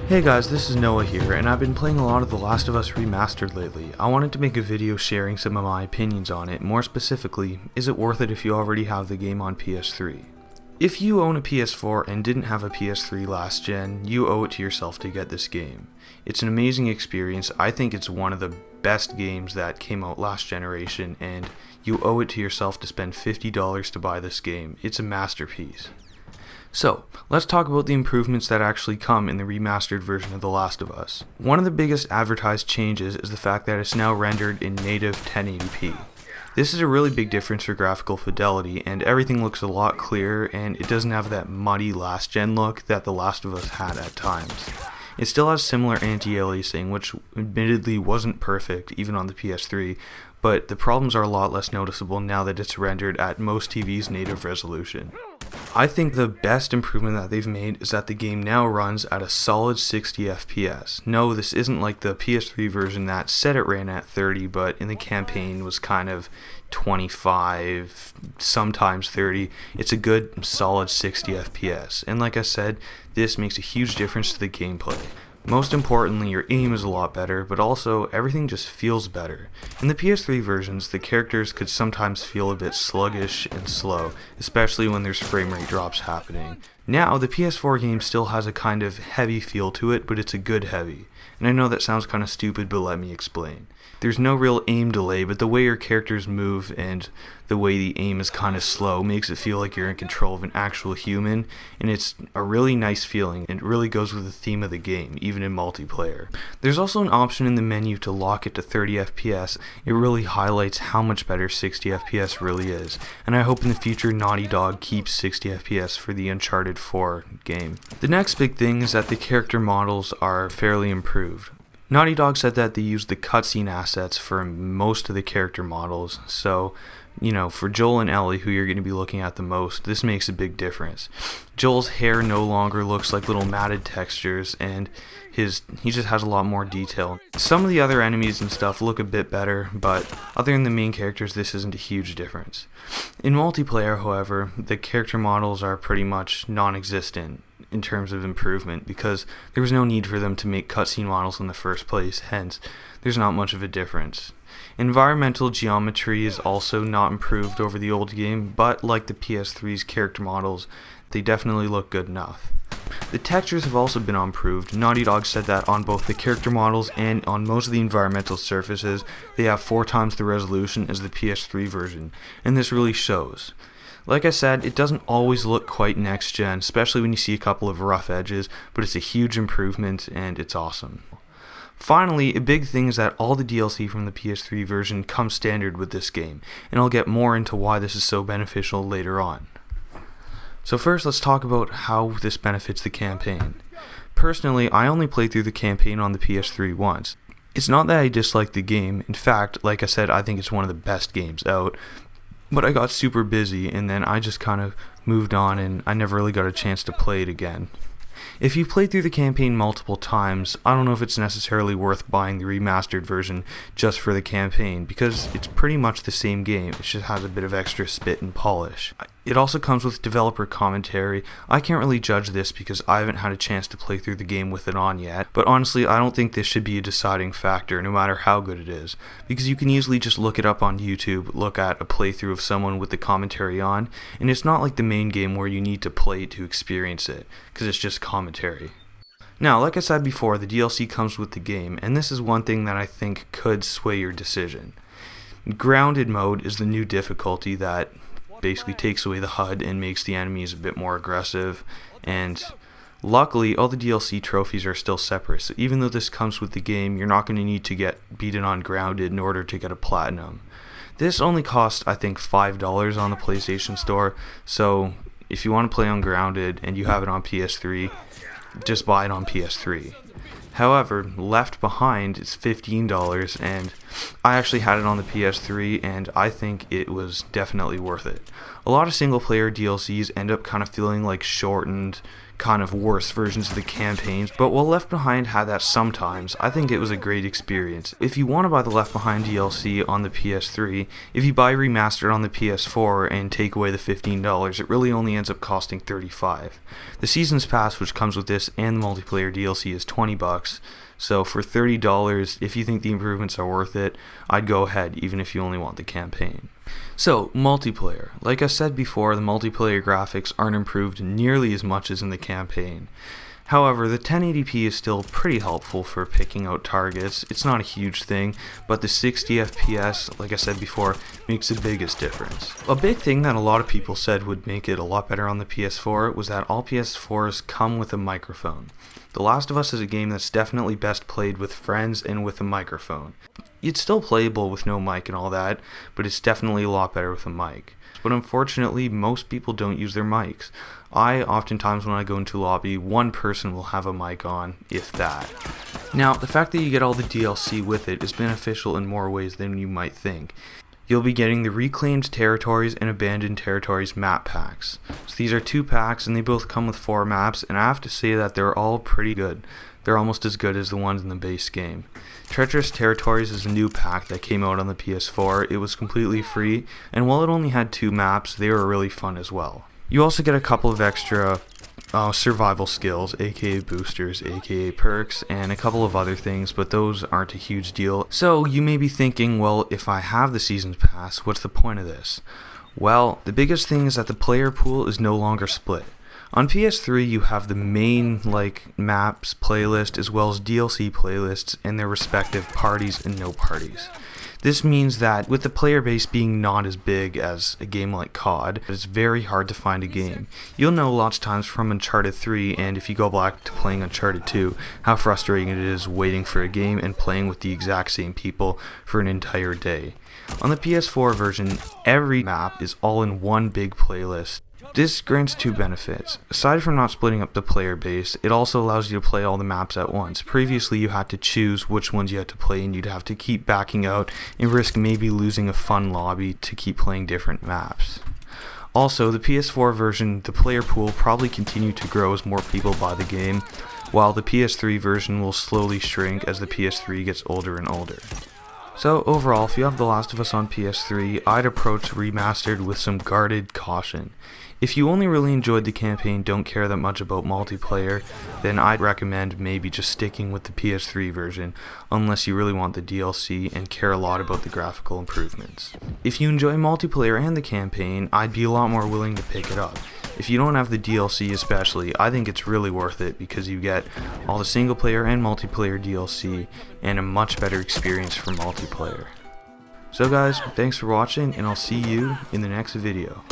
Hey guys, this is Noah here, and I've been playing a lot of The Last of Us Remastered lately. I wanted to make a video sharing some of my opinions on it. More specifically, is it worth it if you already have the game on PS3? If you own a PS4 and didn't have a PS3 last gen, you owe it to yourself to get this game. It's an amazing experience. I think it's one of the best games that came out last generation, and you owe it to yourself to spend $50 to buy this game. It's a masterpiece. So, let's talk about the improvements that actually come in the remastered version of The Last of Us. One of the biggest advertised changes is the fact that it's now rendered in native 1080p. This is a really big difference for graphical fidelity, and everything looks a lot clearer, and it doesn't have that muddy last gen look that The Last of Us had at times. It still has similar anti-aliasing, which admittedly wasn't perfect even on the PS3, but the problems are a lot less noticeable now that it's rendered at most TV's native resolution. I think the best improvement that they've made is that the game now runs at a solid 60 FPS. No, this isn't like the PS3 version that said it ran at 30, but in the campaign was kind of 25, sometimes 30. It's a good solid 60 FPS, and like I said, this makes a huge difference to the gameplay. Most importantly, your aim is a lot better, but also everything just feels better. In the PS3 versions, the characters could sometimes feel a bit sluggish and slow, especially when there's frame rate drops happening. Now, the PS4 game still has a kind of heavy feel to it, but it's a good heavy. And I know that sounds kind of stupid, but let me explain. There's no real aim delay, but the way your characters move and the way the aim is kind of slow makes it feel like you're in control of an actual human, and it's a really nice feeling, and it really goes with the theme of the game, even in multiplayer. There's also an option in the menu to lock it to 30 FPS. It really highlights how much better 60 FPS really is, and I hope in the future Naughty Dog keeps 60 FPS for the Uncharted 4 game. The next big thing is that the character models are fairly improved. Naughty Dog said that they used the cutscene assets for most of the character models, so, for Joel and Ellie, who you're going to be looking at the most, this makes a big difference. Joel's hair no longer looks like little matted textures, and he just has a lot more detail. Some of the other enemies and stuff look a bit better, but other than the main characters, this isn't a huge difference. In multiplayer, however, the character models are pretty much non-existent in terms of improvement, because there was no need for them to make cutscene models in the first place, hence there's not much of a difference. Environmental geometry is also not improved over the old game, but like the PS3's character models, they definitely look good enough. The textures have also been improved. Naughty Dog said that on both the character models and on most of the environmental surfaces, they have 4 times the resolution as the PS3 version, and this really shows. Like I said, it doesn't always look quite next gen, especially when you see a couple of rough edges, but it's a huge improvement and it's awesome. Finally, a big thing is that all the DLC from the PS3 version comes standard with this game, and I'll get more into why this is so beneficial later on. So first, let's talk about how this benefits the campaign. Personally, I only played through the campaign on the PS3 once. It's not that I dislike the game. In fact, like I said, I think it's one of the best games out. But I got super busy, and then I just kind of moved on, and I never really got a chance to play it again. If you played through the campaign multiple times, I don't know if it's necessarily worth buying the remastered version just for the campaign, because it's pretty much the same game, it just has a bit of extra spit and polish. It also comes with developer commentary. I can't really judge this because I haven't had a chance to play through the game with it on yet, but honestly I don't think this should be a deciding factor no matter how good it is, because you can easily just look it up on YouTube, look at a playthrough of someone with the commentary on, and it's not like the main game where you need to play to experience it, because it's just commentary. Now, like I said before, the DLC comes with the game, and this is one thing that I think could sway your decision. Grounded mode is the new difficulty that basically takes away the HUD and makes the enemies a bit more aggressive, and luckily all the DLC trophies are still separate, so even though this comes with the game, you're not going to need to get beaten on Grounded in order to get a platinum. This only costs, I think, $5 on the PlayStation Store, so if you want to play on Grounded and you have it on PS3, just buy it on PS3. However, Left Behind is $15, and I actually had it on the PS3, and I think it was definitely worth it. A lot of single player DLCs end up kind of feeling like shortened, kind of worse versions of the campaigns, but while Left Behind had that sometimes, I think it was a great experience. If you want to buy the Left Behind DLC on the PS3, if you buy Remastered on the PS4 and take away the $15, it really only ends up costing $35. The Seasons Pass, which comes with this and the multiplayer DLC, is $20, so for $30, if you think the improvements are worth it, I'd go ahead even if you only want the campaign. So, multiplayer. Like I said before, the multiplayer graphics aren't improved nearly as much as in the campaign. However, the 1080p is still pretty helpful for picking out targets. It's not a huge thing, but the 60 FPS, like I said before, makes the biggest difference. A big thing that a lot of people said would make it a lot better on the PS4 was that all PS4s come with a microphone. The Last of Us is a game that's definitely best played with friends and with a microphone. It's still playable with no mic and all that, but it's definitely a lot better with a mic. But unfortunately, most people don't use their mics. Oftentimes when I go into lobby, one person will have a mic on, if that. Now, the fact that you get all the DLC with it is beneficial in more ways than you might think. You'll be getting the Reclaimed Territories and Abandoned Territories map packs. So these are 2 packs and they both come with 4 maps, and I have to say that they're all pretty good. They're almost as good as the ones in the base game. Treacherous Territories is a new pack that came out on the PS4. It was completely free, and while it only had 2 maps, they were really fun as well. You also get a couple of extra survival skills, aka boosters, aka perks, and a couple of other things, but those aren't a huge deal. So you may be thinking, well, if I have the Seasons Pass, what's the point of this? Well, the biggest thing is that the player pool is no longer split. On PS3, you have the main maps playlist as well as DLC playlists and their respective parties and no parties. This means that with the player base being not as big as a game like COD, it's very hard to find a game. You'll know lots of times from Uncharted 3, and if you go back to playing Uncharted 2, how frustrating it is waiting for a game and playing with the exact same people for an entire day. On the PS4 version, every map is all in one big playlist. This grants 2 benefits. Aside from not splitting up the player base, it also allows you to play all the maps at once. Previously, you had to choose which ones you had to play, and you'd have to keep backing out and risk maybe losing a fun lobby to keep playing different maps. Also, the PS4 version, the player pool will probably continue to grow as more people buy the game, while the PS3 version will slowly shrink as the PS3 gets older and older. So overall, if you have The Last of Us on PS3, I'd approach Remastered with some guarded caution. If you only really enjoyed the campaign, don't care that much about multiplayer, then I'd recommend maybe just sticking with the PS3 version, unless you really want the DLC and care a lot about the graphical improvements. If you enjoy multiplayer and the campaign, I'd be a lot more willing to pick it up. If you don't have the DLC especially, I think it's really worth it because you get all the single player and multiplayer DLC and a much better experience for multiplayer. So guys, thanks for watching and I'll see you in the next video.